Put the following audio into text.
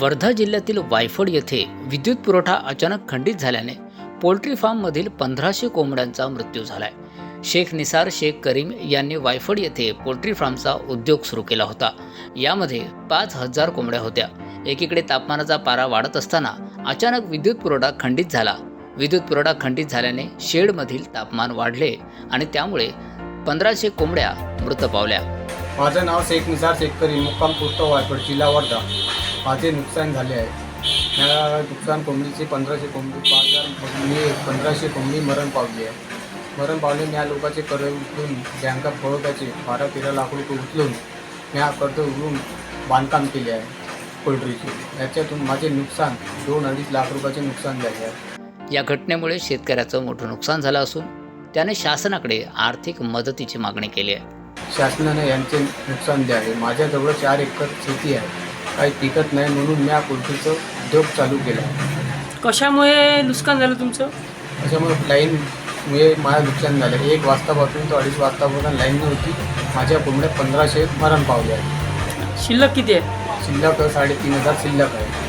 वर्धा जिल्ह्यातील वायफळ येथे विद्युत पुरवठा अचानक खंडित झाल्याने पोल्ट्री फार्ममधील 1500 कोंबड्यांचा मृत्यू झालाय। शेख निसार शेख करीम यांनी वायफळ येथे पोल्ट्री फार्मचा उद्योग सुरू केला होता। यामध्ये 5000 कोंबड्या होत्या। एकीकडे तापमानाचा पारा वाढत असताना अचानक विद्युत पुरवठा खंडित झाला। विद्युत पुरवठा खंडित झाल्याने शेडमधील तापमान वाढले आणि त्यामुळे 1500 कोंबड्या मृत पावल्या। माझं नाव शेख निसार शेख करीम, मुक्काम पोस्ट वायफळ, जिल्हा वर्धा। माझे नुकसान झाले आहे। या नुकसान कोंबडीचे 1500 कोंबडी, 1500 कोंबडी मरण पावली आहे। मरण पावले या लोकांचे कर्ज उचलून बँक ऑफ बडोदाचे 12-13 लाख रुपये उचलून या कर्ज उचलून बांधकाम केले आहे पोल्ट्रीचे। याच्यातून माझे नुकसान 2-2.5 लाख रुपयाचे नुकसान झाले आहे। या घटनेमुळे शेतकऱ्याचं मोठं नुकसान झालं असून त्याने शासनाकडे आर्थिक मदतीची मागणी केली आहे। शासनाने यांचे नुकसान द्यावे। माझ्याजवळ 4 एकर शेती आहे, काही पिकत नाही म्हणून मी पोल्ट्रीचा उद्योग चालू केला। कशामुळे नुकसान झालं तुमचं? त्याच्यामुळे लाईनमुळे माझं नुकसान झालं। 1 वाजतापासून तर 2:30 वाजतापर्यंत लाईन नव्हती। माझ्या कोंबड्या 1500 मरण पावल्या आहेत। शिल्लक किती आहे? शिल्लक 3500 शिल्लक आहे।